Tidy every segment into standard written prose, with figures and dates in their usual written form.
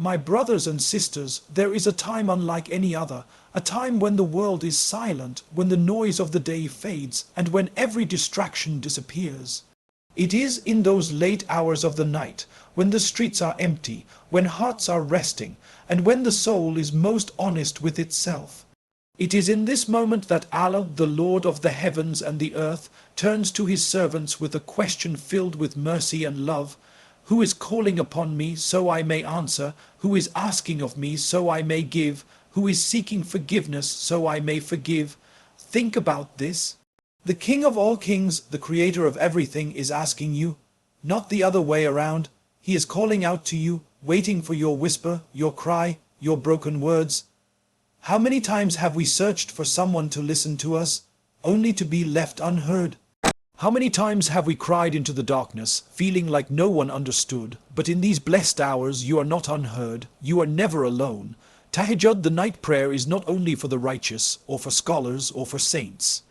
My brothers and sisters, there is a time unlike any other, a time when the world is silent, when the noise of the day fades, and when every distraction disappears. It is in those late hours of the night, when the streets are empty, when hearts are resting, and when the soul is most honest with itself. It is in this moment that Allah, the Lord of the heavens and the earth, turns to his servants with a question filled with mercy and love. Who is calling upon me, so I may answer? Who is asking of me, so I may give? Who is seeking forgiveness, so I may forgive? Think about this. The King of all kings, the creator of everything, is asking you, not the other way around. He is calling out to you, waiting for your whisper, your cry, your broken words. How many times have we searched for someone to listen to us, only to be left unheard? How many times have we cried into the darkness, feeling like no one understood? But in these blessed hours you are not unheard, you are never alone. Tahajjud, the night prayer, is not only for the righteous, or for scholars, or for saints.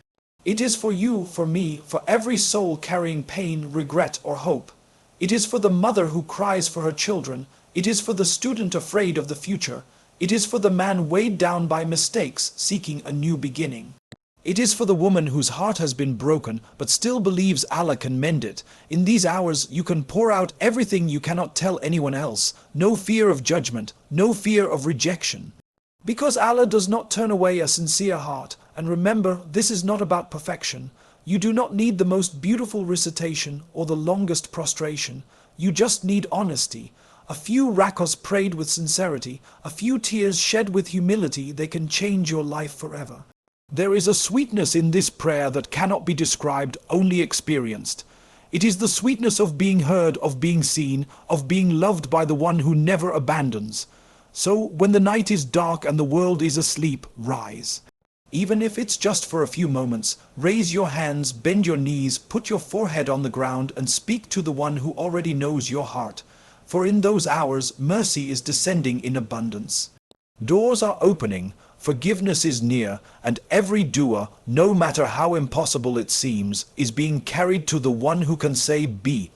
It is for you, for me, for every soul carrying pain, regret, or hope. It is for the mother who cries for her children. It is for the student afraid of the future. It is for the man weighed down by mistakes, seeking a new beginning. It is for the woman whose heart has been broken, but still believes Allah can mend it. In these hours, you can pour out everything you cannot tell anyone else. No fear of judgment, no fear of rejection. Because Allah does not turn away a sincere heart. And remember, this is not about perfection. You do not need the most beautiful recitation or the longest prostration. You just need honesty. A few rakos prayed with sincerity, a few tears shed with humility, they can change your life forever. There is a sweetness in this prayer that cannot be described, only experienced. It is the sweetness of being heard, of being seen, of being loved by the one who never abandons. So, when the night is dark and the world is asleep, rise. Even if it's just for a few moments, raise your hands, bend your knees, put your forehead on the ground and speak to the one who already knows your heart. For in those hours, mercy is descending in abundance. Doors are opening, forgiveness is near, and every doer, no matter how impossible it seems, is being carried to the one who can say, be.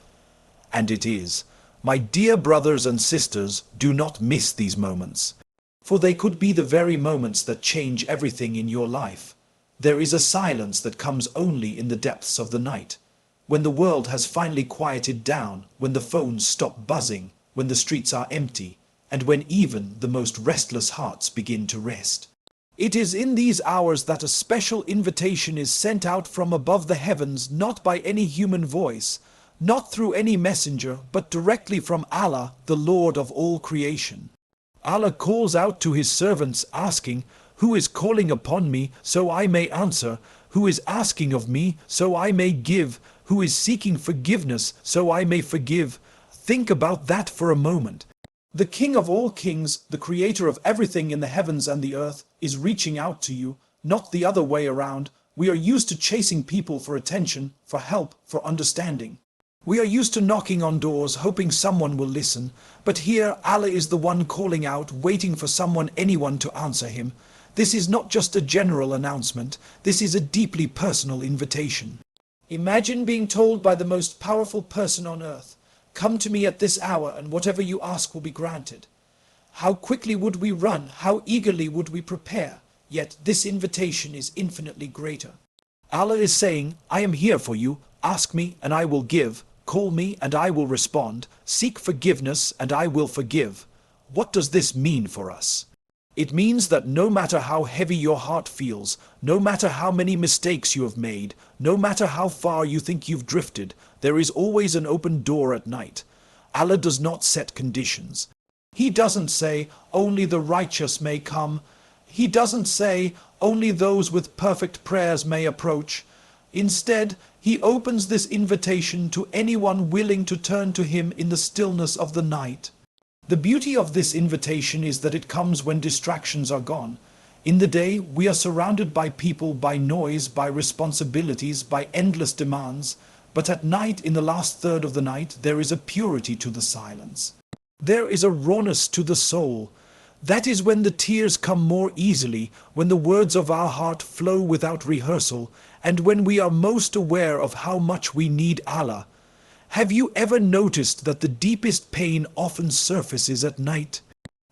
And it is. My dear brothers and sisters, do not miss these moments. For they could be the very moments that change everything in your life. There is a silence that comes only in the depths of the night. When the world has finally quieted down, when the phones stop buzzing, when the streets are empty, and when even the most restless hearts begin to rest. It is in these hours that a special invitation is sent out from above the heavens, not by any human voice, not through any messenger, but directly from Allah, the Lord of all creation. Allah calls out to his servants asking, who is calling upon me, so I may answer? Who is asking of me, so I may give? Who is seeking forgiveness, so I may forgive? Think about that for a moment. The King of all kings, the creator of everything in the heavens and the earth, is reaching out to you, not the other way around. We are used to chasing people for attention, for help, for understanding. We are used to knocking on doors, hoping someone will listen. But here, Allah is the one calling out, waiting for anyone to answer him. This is not just a general announcement. This is a deeply personal invitation. Imagine being told by the most powerful person on earth, come to me at this hour and whatever you ask will be granted. How quickly would we run? How eagerly would we prepare? Yet this invitation is infinitely greater. Allah is saying, I am here for you. Ask me and I will give. Call me and I will respond. Seek forgiveness and I will forgive. What does this mean for us? It means that no matter how heavy your heart feels, no matter how many mistakes you have made, no matter how far you think you've drifted, there is always an open door at night. Allah does not set conditions. He doesn't say, only the righteous may come. He doesn't say, only those with perfect prayers may approach. Instead, he opens this invitation to anyone willing to turn to him in the stillness of the night. The beauty of this invitation is that it comes when distractions are gone. In the day, we are surrounded by people, by noise, by responsibilities, by endless demands. But at night, in the last third of the night, there is a purity to the silence. There is a rawness to the soul. That is when the tears come more easily, when the words of our heart flow without rehearsal, and when we are most aware of how much we need Allah. Have you ever noticed that the deepest pain often surfaces at night?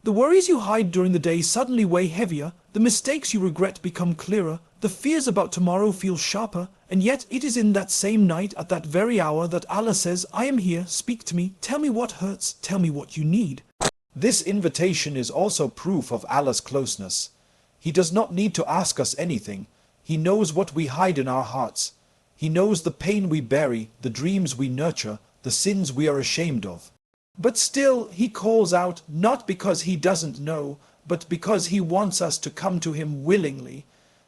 The worries you hide during the day suddenly weigh heavier, the mistakes you regret become clearer, the fears about tomorrow feel sharper, and yet it is in that same night, at that very hour, that Allah says, I am here, speak to me, tell me what hurts, tell me what you need. This invitation is also proof of Allah's closeness. He does not need to ask us anything. He knows what we hide in our hearts. He knows the pain we bury, the dreams we nurture, the sins we are ashamed of. But still, He calls out, not because He doesn't know, but because He wants us to come to Him willingly.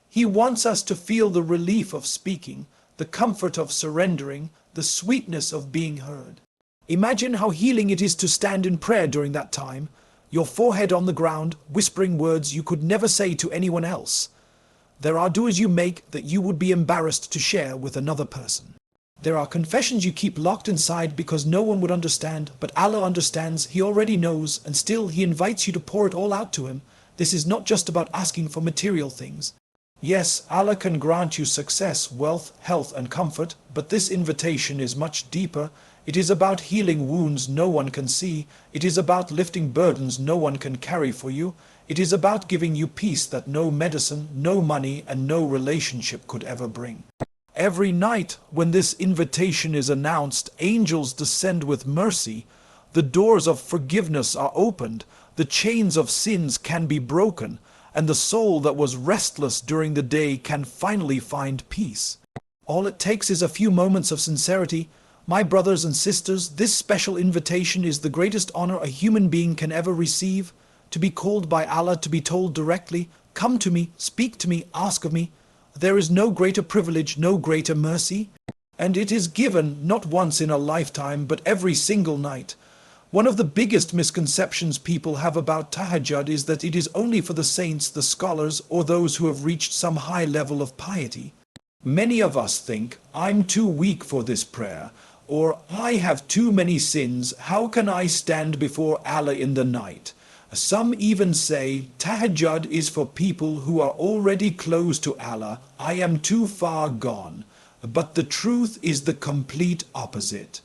He wants us to feel the relief of speaking, the comfort of surrendering, the sweetness of being heard. Imagine how healing it is to stand in prayer during that time, your forehead on the ground, whispering words you could never say to anyone else. There are doors you make that you would be embarrassed to share with another person. There are confessions you keep locked inside because no one would understand, but Allah understands, He already knows, and still He invites you to pour it all out to Him. This is not just about asking for material things. Yes, Allah can grant you success, wealth, health, and comfort, but this invitation is much deeper. It is about healing wounds no one can see. It is about lifting burdens no one can carry for you. It is about giving you peace that no medicine, no money, and no relationship could ever bring. Every night, when this invitation is announced, angels descend with mercy. The doors of forgiveness are opened. The chains of sins can be broken. And the soul that was restless during the day can finally find peace. All it takes is a few moments of sincerity. My brothers and sisters, this special invitation is the greatest honor a human being can ever receive. To be called by Allah, to be told directly, come to me, speak to me, ask of me. There is no greater privilege, no greater mercy. And it is given not once in a lifetime, but every single night. One of the biggest misconceptions people have about Tahajjud is that it is only for the saints, the scholars, or those who have reached some high level of piety. Many of us think, I'm too weak for this prayer, or I have too many sins, how can I stand before Allah in the night? Some even say, Tahajjud is for people who are already close to Allah, I am too far gone. But the truth is the complete opposite.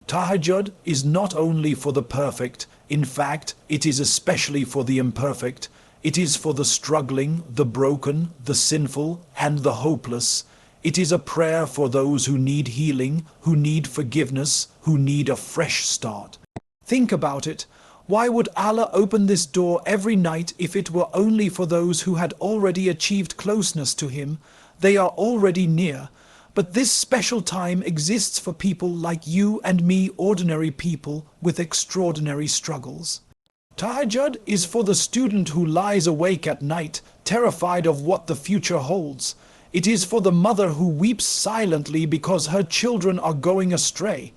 Tahajjud is not only for the perfect, in fact, it is especially for the imperfect. It is for the struggling, the broken, the sinful, and the hopeless. It is a prayer for those who need healing, who need forgiveness, who need a fresh start. Think about it. Why would Allah open this door every night if it were only for those who had already achieved closeness to Him? They are already near. But this special time exists for people like you and me, ordinary people with extraordinary struggles. Tahajjud is for the student who lies awake at night, terrified of what the future holds. It is for the mother who weeps silently because her children are going astray.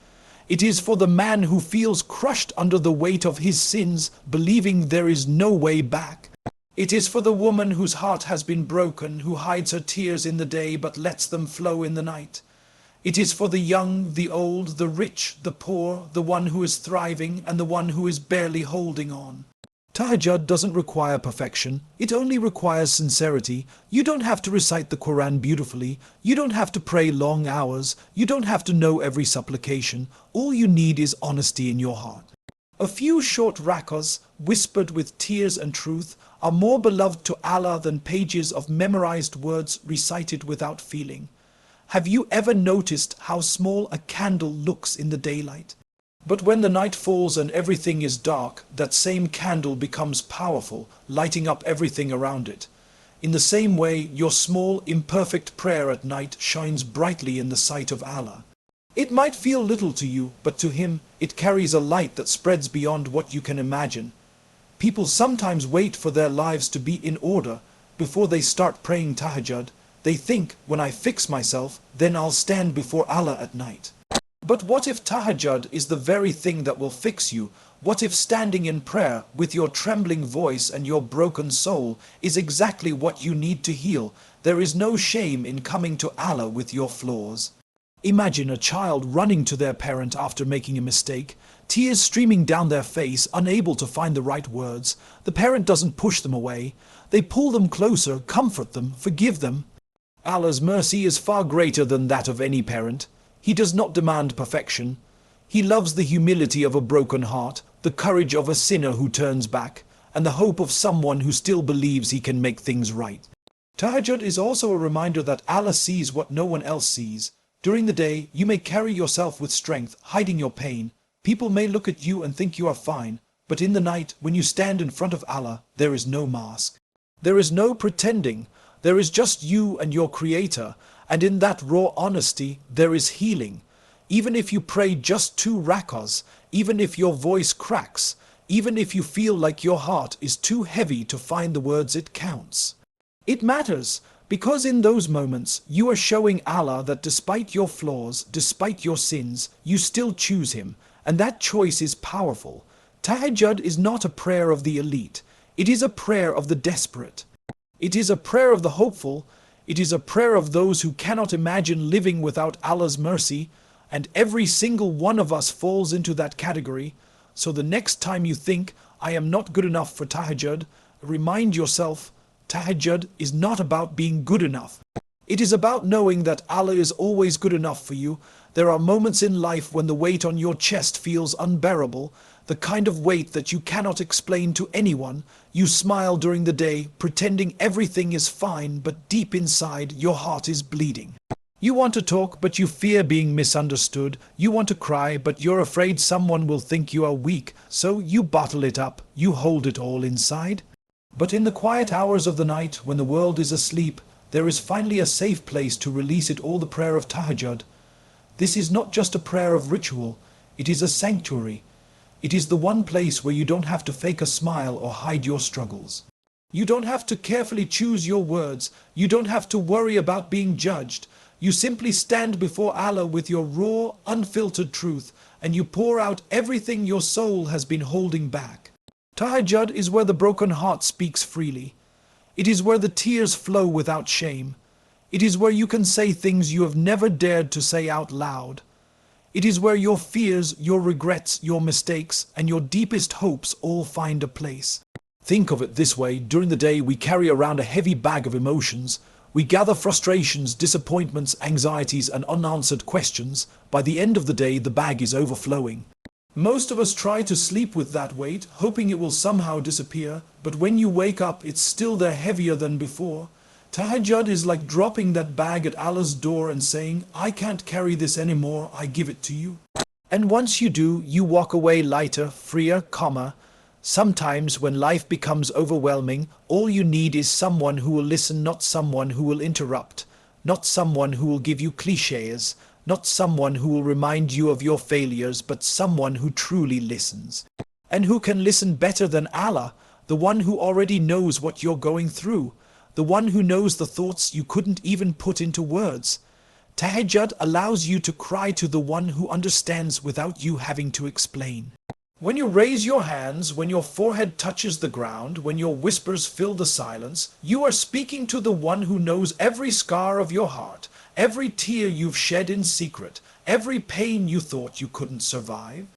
It is for the man who feels crushed under the weight of his sins, believing there is no way back. It is for the woman whose heart has been broken, who hides her tears in the day but lets them flow in the night. It is for the young, the old, the rich, the poor, the one who is thriving and the one who is barely holding on. Tahajjud doesn't require perfection, it only requires sincerity. You don't have to recite the Quran beautifully, you don't have to pray long hours, you don't have to know every supplication. All you need is honesty in your heart. A few short rakahs, whispered with tears and truth, are more beloved to Allah than pages of memorized words recited without feeling. Have you ever noticed how small a candle looks in the daylight? But when the night falls and everything is dark, that same candle becomes powerful, lighting up everything around it. In the same way, your small, imperfect prayer at night shines brightly in the sight of Allah. It might feel little to you, but to Him, it carries a light that spreads beyond what you can imagine. People sometimes wait for their lives to be in order before they start praying Tahajjud. They think, when I fix myself, then I'll stand before Allah at night. But what if Tahajjud is the very thing that will fix you? What if standing in prayer with your trembling voice and your broken soul is exactly what you need to heal? There is no shame in coming to Allah with your flaws. Imagine a child running to their parent after making a mistake, tears streaming down their face, unable to find the right words. The parent doesn't push them away. They pull them closer, comfort them, forgive them. Allah's mercy is far greater than that of any parent. He does not demand perfection. He loves the humility of a broken heart, the courage of a sinner who turns back. and the hope of someone who still believes he can make things right. Tahajjud is also a reminder that Allah sees what no one else sees. During the day, you may carry yourself with strength, hiding your pain. People may look at you and think you are fine, but in the night, when you stand in front of Allah, there is no mask. There is no pretending. There is just you and your Creator, and in that raw honesty, there is healing. Even if you pray just 2 rakahs, even if your voice cracks, even if you feel like your heart is too heavy to find the words, it counts. It matters, because in those moments, you are showing Allah that despite your flaws, despite your sins, you still choose Him, and that choice is powerful. Tahajjud is not a prayer of the elite. It is a prayer of the desperate. It is a prayer of the hopeful. It is a prayer of those who cannot imagine living without Allah's mercy, and every single one of us falls into that category. So the next time you think, I am not good enough for Tahajjud, remind yourself, Tahajjud is not about being good enough. It is about knowing that Allah is always good enough for you. There are moments in life when the weight on your chest feels unbearable, the kind of weight that you cannot explain to anyone. You smile during the day, pretending everything is fine, but deep inside, your heart is bleeding. You want to talk, but you fear being misunderstood. You want to cry, but you're afraid someone will think you are weak, so you bottle it up, you hold it all inside. But in the quiet hours of the night, when the world is asleep, there is finally a safe place to release it all, the prayer of Tahajjud. This is not just a prayer of ritual, it is a sanctuary. It is the one place where you don't have to fake a smile or hide your struggles. You don't have to carefully choose your words. You don't have to worry about being judged. You simply stand before Allah with your raw, unfiltered truth, and you pour out everything your soul has been holding back. Tahajjud is where the broken heart speaks freely. It is where the tears flow without shame. It is where you can say things you have never dared to say out loud. It is where your fears, your regrets, your mistakes, and your deepest hopes all find a place. Think of it this way: during the day we carry around a heavy bag of emotions. We gather frustrations, disappointments, anxieties, and unanswered questions. By the end of the day, the bag is overflowing. Most of us try to sleep with that weight, hoping it will somehow disappear, but when you wake up, it's still there, heavier than before. Tahajjud is like dropping that bag at Allah's door and saying, I can't carry this anymore, I give it to you. And once you do, you walk away lighter, freer, calmer. Sometimes when life becomes overwhelming, all you need is someone who will listen, not someone who will interrupt, not someone who will give you cliches, not someone who will remind you of your failures, but someone who truly listens. And who can listen better than Allah, the one who already knows what you're going through, the one who knows the thoughts you couldn't even put into words. Tahajjud allows you to cry to the one who understands without you having to explain. When you raise your hands, when your forehead touches the ground, when your whispers fill the silence, you are speaking to the one who knows every scar of your heart, every tear you've shed in secret, every pain you thought you couldn't survive.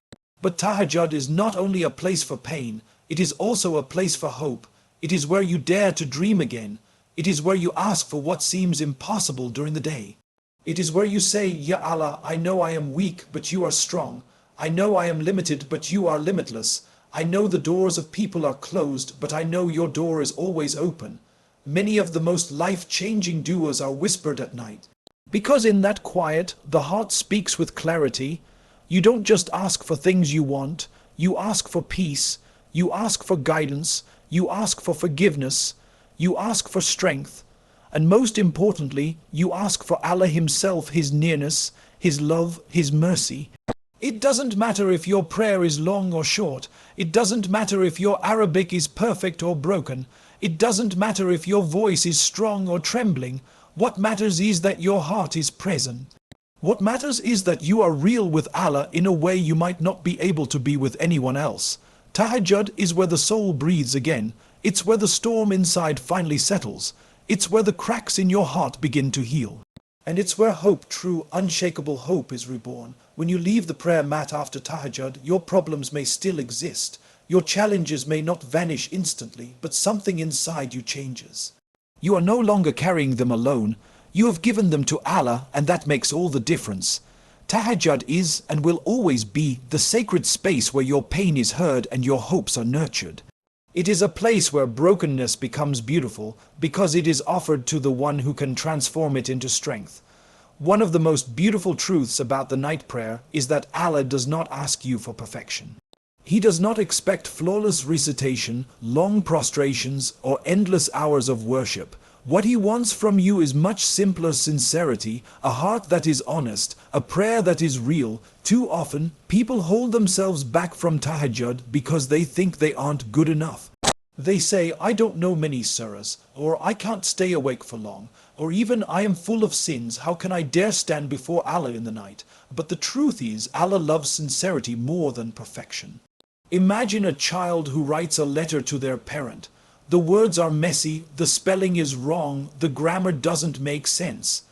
But Tahajjud is not only a place for pain, it is also a place for hope. It is where you dare to dream again. It is where you ask for what seems impossible during the day. It is where you say, Ya Allah, I know I am weak, but you are strong. I know I am limited, but you are limitless. I know the doors of people are closed, but I know your door is always open. Many of the most life-changing duas are whispered at night. Because in that quiet, the heart speaks with clarity. You don't just ask for things you want. You ask for peace. You ask for guidance. You ask for forgiveness. You ask for strength. And most importantly, you ask for Allah Himself, His nearness, His love, His mercy. It doesn't matter if your prayer is long or short. It doesn't matter if your Arabic is perfect or broken. It doesn't matter if your voice is strong or trembling. What matters is that your heart is present. What matters is that you are real with Allah in a way you might not be able to be with anyone else. Tahajjud is where the soul breathes again. It's where the storm inside finally settles. It's where the cracks in your heart begin to heal. And it's where hope, true, unshakable hope, is reborn. When you leave the prayer mat after Tahajjud, your problems may still exist. Your challenges may not vanish instantly, but something inside you changes. You are no longer carrying them alone. You have given them to Allah, and that makes all the difference. Tahajjud is and will always be the sacred space where your pain is heard and your hopes are nurtured. It is a place where brokenness becomes beautiful because it is offered to the one who can transform it into strength. One of the most beautiful truths about the night prayer is that Allah does not ask you for perfection. He does not expect flawless recitation, long prostrations, or endless hours of worship. What he wants from you is much simpler sincerity, a heart that is honest, a prayer that is real. Too often, people hold themselves back from tahajjud because they think they aren't good enough. They say, I don't know many surahs, or I can't stay awake for long, or even I am full of sins, how can I dare stand before Allah in the night? But the truth is, Allah loves sincerity more than perfection. Imagine a child who writes a letter to their parent. The words are messy, the spelling is wrong, the grammar doesn't make sense.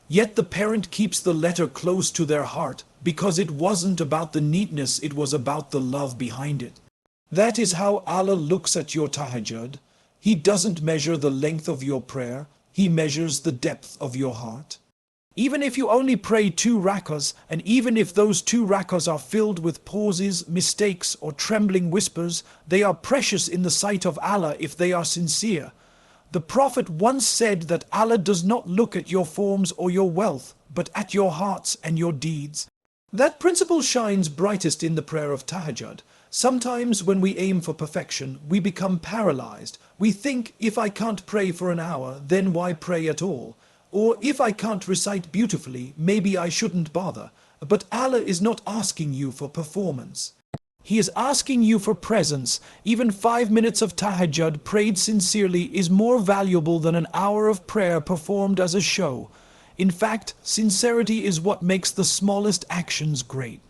Yet the parent keeps the letter close to their heart because it wasn't about the neatness, it was about the love behind it. That is how Allah looks at your tahajjud. He doesn't measure the length of your prayer, He measures the depth of your heart. Even if you only pray 2 rakahs, and even if those 2 rakahs are filled with pauses, mistakes, or trembling whispers, they are precious in the sight of Allah if they are sincere. The Prophet once said that Allah does not look at your forms or your wealth, but at your hearts and your deeds. That principle shines brightest in the prayer of tahajjud. Sometimes when we aim for perfection, we become paralyzed. We think, if I can't pray for an hour, then why pray at all? Or if I can't recite beautifully, maybe I shouldn't bother. But Allah is not asking you for performance. He is asking you for presence. Even 5 minutes of tahajjud prayed sincerely is more valuable than an hour of prayer performed as a show. In fact, sincerity is what makes the smallest actions great.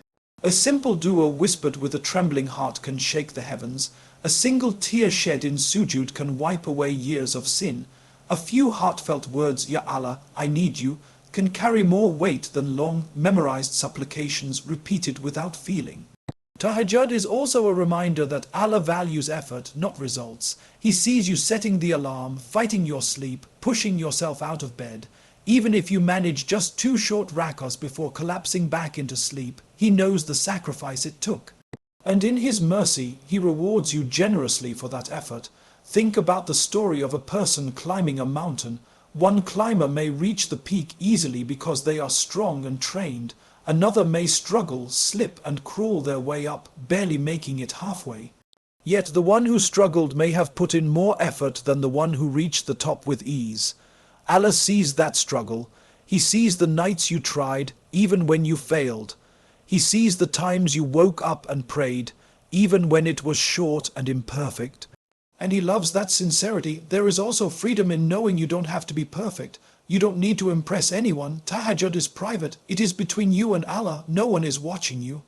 A simple dua whispered with a trembling heart can shake the heavens. A single tear shed in sujood can wipe away years of sin. A few heartfelt words, Ya Allah, I need you, can carry more weight than long, memorized supplications repeated without feeling. Tahajjud is also a reminder that Allah values effort, not results. He sees you setting the alarm, fighting your sleep, pushing yourself out of bed. Even if you manage just 2 short rakahs before collapsing back into sleep, He knows the sacrifice it took. And in His mercy, He rewards you generously for that effort. Think about the story of a person climbing a mountain. One climber may reach the peak easily because they are strong and trained. Another may struggle, slip and crawl their way up, barely making it halfway. Yet the one who struggled may have put in more effort than the one who reached the top with ease. Allah sees that struggle. He sees the nights you tried, even when you failed. He sees the times you woke up and prayed, even when it was short and imperfect. And He loves that sincerity. There is also freedom in knowing you don't have to be perfect. You don't need to impress anyone. Tahajjud is private. It is between you and Allah. No one is watching you.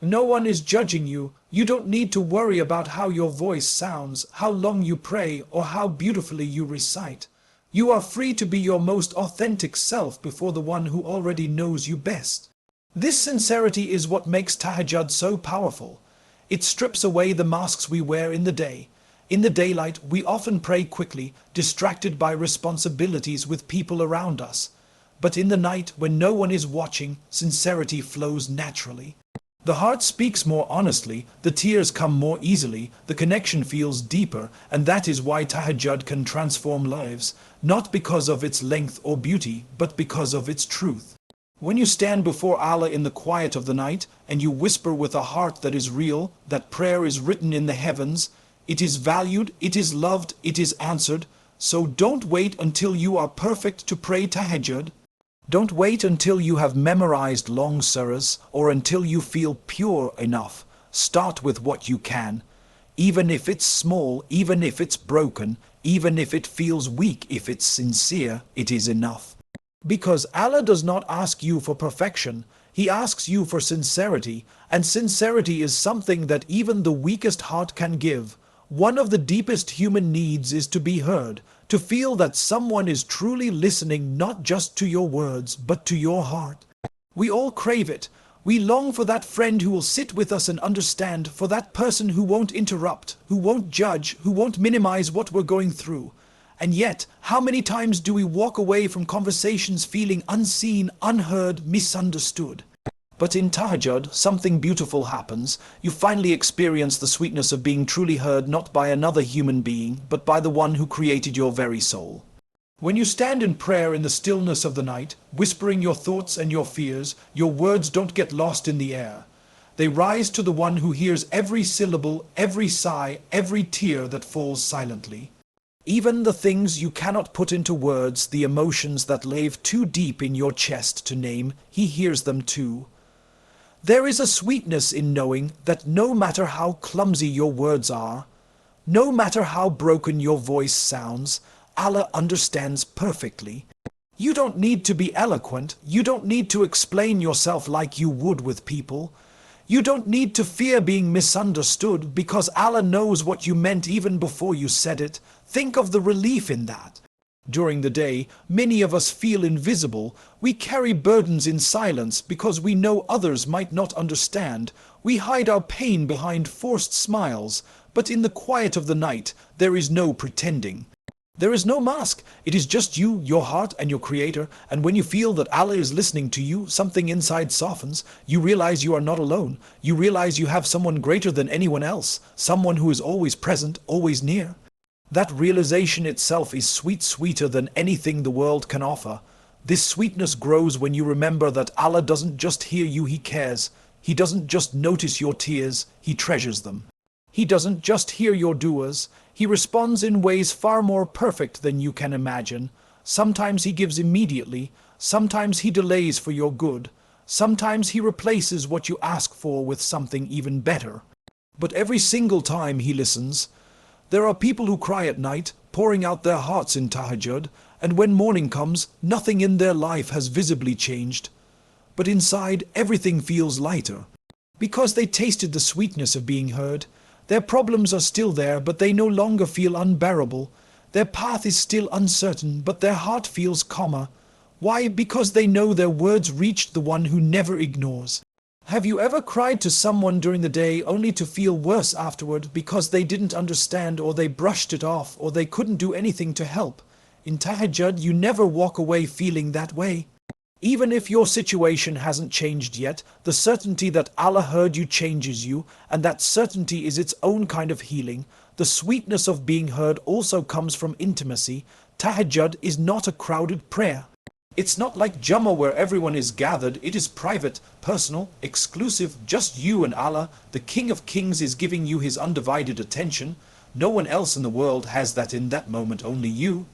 No one is judging you. You don't need to worry about how your voice sounds, how long you pray, or how beautifully you recite. You are free to be your most authentic self before the one who already knows you best. This sincerity is what makes tahajjud so powerful. It strips away the masks we wear in the day. In the daylight, we often pray quickly, distracted by responsibilities with people around us. But in the night, when no one is watching, sincerity flows naturally. The heart speaks more honestly, the tears come more easily, the connection feels deeper, and that is why tahajjud can transform lives, not because of its length or beauty, but because of its truth. When you stand before Allah in the quiet of the night, and you whisper with a heart that is real, that prayer is written in the heavens, it is valued, it is loved, it is answered. So don't wait until you are perfect to pray tahajjud. Don't wait until you have memorized long surahs or until you feel pure enough. Start with what you can. Even if it's small, even if it's broken, even if it feels weak, if it's sincere, it is enough. Because Allah does not ask you for perfection. He asks you for sincerity, and sincerity is something that even the weakest heart can give. One of the deepest human needs is to be heard, to feel that someone is truly listening not just to your words, but to your heart. We all crave it. We long for that friend who will sit with us and understand, for that person who won't interrupt, who won't judge, who won't minimize what we're going through. And yet, how many times do we walk away from conversations feeling unseen, unheard, misunderstood? But in Tahajjud, something beautiful happens. You finally experience the sweetness of being truly heard not by another human being, but by the one who created your very soul. When you stand in prayer in the stillness of the night, whispering your thoughts and your fears, your words don't get lost in the air. They rise to the one who hears every syllable, every sigh, every tear that falls silently. Even the things you cannot put into words, the emotions that lave too deep in your chest to name, he hears them too. There is a sweetness in knowing that no matter how clumsy your words are, no matter how broken your voice sounds, Allah understands perfectly. You don't need to be eloquent. You don't need to explain yourself like you would with people. You don't need to fear being misunderstood because Allah knows what you meant even before you said it. Think of the relief in that. During the day, many of us feel invisible. We carry burdens in silence because we know others might not understand. We hide our pain behind forced smiles. But in the quiet of the night, there is no pretending. There is no mask. It is just you, your heart, and your Creator. And when you feel that Allah is listening to you, something inside softens. You realize you are not alone. You realize you have someone greater than anyone else. Someone who is always present, always near. That realization itself is sweeter than anything the world can offer. This sweetness grows when you remember that Allah doesn't just hear you, He cares. He doesn't just notice your tears, He treasures them. He doesn't just hear your du'as, He responds in ways far more perfect than you can imagine. Sometimes He gives immediately, sometimes He delays for your good, sometimes He replaces what you ask for with something even better. But every single time He listens. There are people who cry at night, pouring out their hearts in Tahajjud, and when morning comes, nothing in their life has visibly changed. But inside, everything feels lighter. Because they tasted the sweetness of being heard. Their problems are still there, but they no longer feel unbearable. Their path is still uncertain, but their heart feels calmer. Why? Because they know their words reached the one who never ignores. Have you ever cried to someone during the day only to feel worse afterward because they didn't understand or they brushed it off or they couldn't do anything to help? In Tahajjud, you never walk away feeling that way. Even if your situation hasn't changed yet, the certainty that Allah heard you changes you, and that certainty is its own kind of healing. The sweetness of being heard also comes from intimacy. Tahajjud is not a crowded prayer. It's not like Jummah where everyone is gathered. It is private, personal, exclusive, just you and Allah. The King of Kings is giving you His undivided attention. No one else in the world has that in that moment, only you.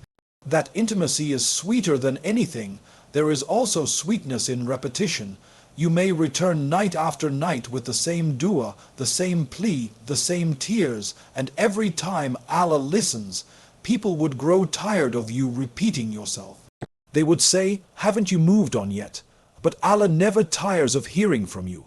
That intimacy is sweeter than anything. There is also sweetness in repetition. You may return night after night with the same dua, the same plea, the same tears, and every time Allah listens, people would grow tired of you repeating yourself. They would say, haven't you moved on yet? But Allah never tires of hearing from you.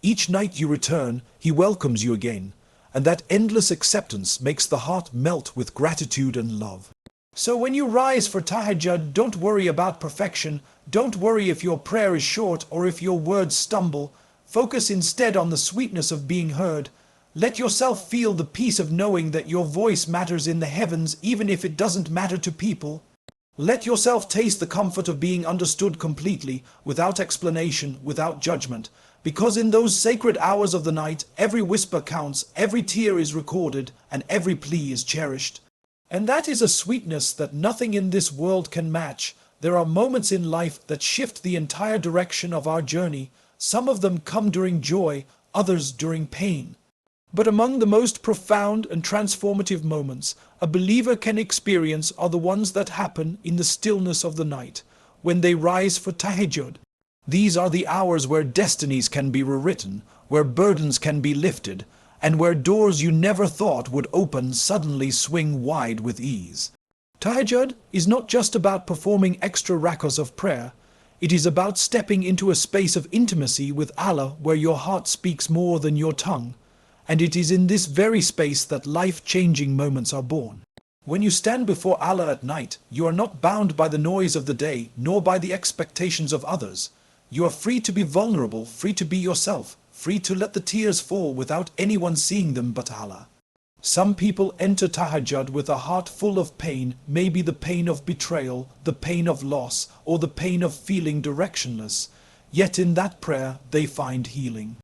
Each night you return, He welcomes you again, and that endless acceptance makes the heart melt with gratitude and love. So when you rise for Tahajjud, don't worry about perfection. Don't worry if your prayer is short or if your words stumble. Focus instead on the sweetness of being heard. Let yourself feel the peace of knowing that your voice matters in the heavens even if it doesn't matter to people. Let yourself taste the comfort of being understood completely, without explanation, without judgment. Because in those sacred hours of the night, every whisper counts, every tear is recorded, and every plea is cherished. And that is a sweetness that nothing in this world can match. There are moments in life that shift the entire direction of our journey. Some of them come during joy, others during pain. But among the most profound and transformative moments a believer can experience are the ones that happen in the stillness of the night, when they rise for Tahajjud. These are the hours where destinies can be rewritten, where burdens can be lifted, and where doors you never thought would open suddenly swing wide with ease. Tahajjud is not just about performing extra rakahs of prayer. It is about stepping into a space of intimacy with Allah where your heart speaks more than your tongue. And it is in this very space that life-changing moments are born. When you stand before Allah at night, you are not bound by the noise of the day, nor by the expectations of others. You are free to be vulnerable, free to be yourself, free to let the tears fall without anyone seeing them but Allah. Some people enter Tahajjud with a heart full of pain, maybe the pain of betrayal, the pain of loss, or the pain of feeling directionless. yet in that prayer they find healing.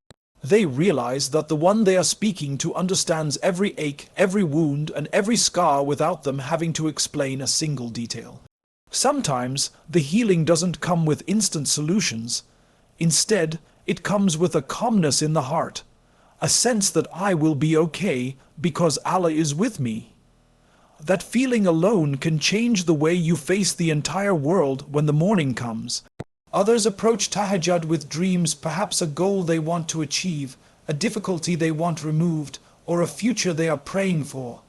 They realize that the one they are speaking to understands every ache, every wound, and every scar without them having to explain a single detail. Sometimes the healing doesn't come with instant solutions. Instead, it comes with a calmness in the heart, a sense that I will be okay because Allah is with me. That feeling alone can change the way you face the entire world when the morning comes. Others approach tahajjud with dreams, perhaps a goal they want to achieve, a difficulty they want removed, or a future they are praying for.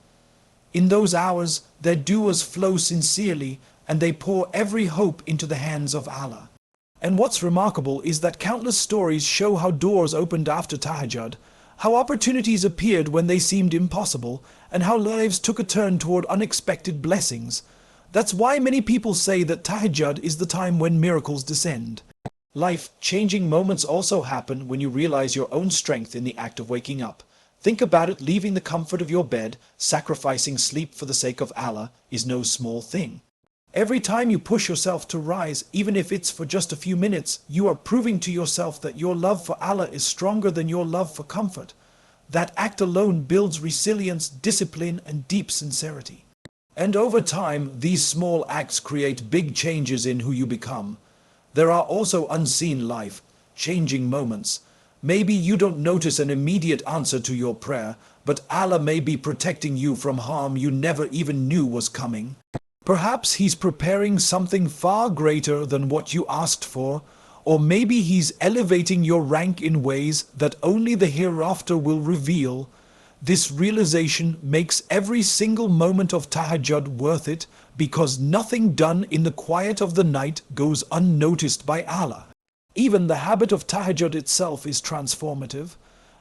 In those hours, their du'as flow sincerely, and they pour every hope into the hands of Allah. And what's remarkable is that countless stories show how doors opened after tahajjud, how opportunities appeared when they seemed impossible, and how lives took a turn toward unexpected blessings. That's why many people say that tahajjud is the time when miracles descend. Life-changing moments also happen when you realize your own strength in the act of waking up. Think about it, leaving the comfort of your bed, sacrificing sleep for the sake of Allah, is no small thing. Every time you push yourself to rise, even if it's for just a few minutes, you are proving to yourself that your love for Allah is stronger than your love for comfort. That act alone builds resilience, discipline, and deep sincerity. And over time, these small acts create big changes in who you become. There are also unseen life-changing moments. Maybe you don't notice an immediate answer to your prayer, but Allah may be protecting you from harm you never even knew was coming. Perhaps He's preparing something far greater than what you asked for, or maybe He's elevating your rank in ways that only the hereafter will reveal. This realization makes every single moment of tahajjud worth it, because nothing done in the quiet of the night goes unnoticed by Allah. Even the habit of tahajjud itself is transformative.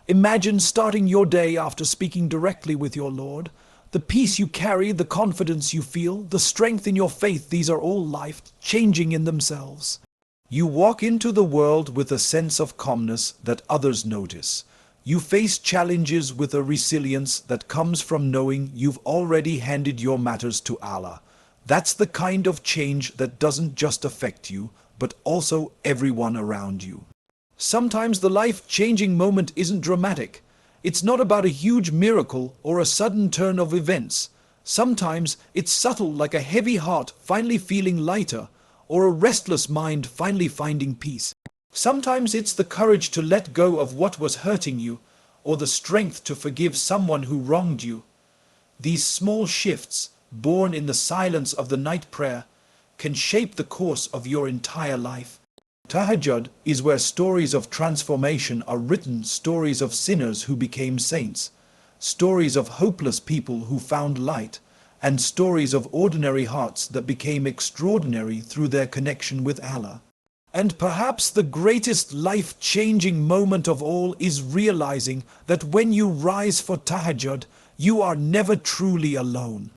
Imagine starting your day after speaking directly with your Lord. The peace you carry, the confidence you feel, the strength in your faith, these are all life-changing in themselves. You walk into the world with a sense of calmness that others notice. You face challenges with a resilience that comes from knowing you've already handed your matters to Allah. That's the kind of change that doesn't just affect you, but also everyone around you. Sometimes the life-changing moment isn't dramatic. It's not about a huge miracle or a sudden turn of events. Sometimes it's subtle, like a heavy heart finally feeling lighter, or a restless mind finally finding peace. Sometimes it's the courage to let go of what was hurting you, or the strength to forgive someone who wronged you. These small shifts, born in the silence of the night prayer, can shape the course of your entire life. Tahajjud is where stories of transformation are written, stories of sinners who became saints, stories of hopeless people who found light, and stories of ordinary hearts that became extraordinary through their connection with Allah. And perhaps the greatest life-changing moment of all is realizing that when you rise for tahajjud, you are never truly alone.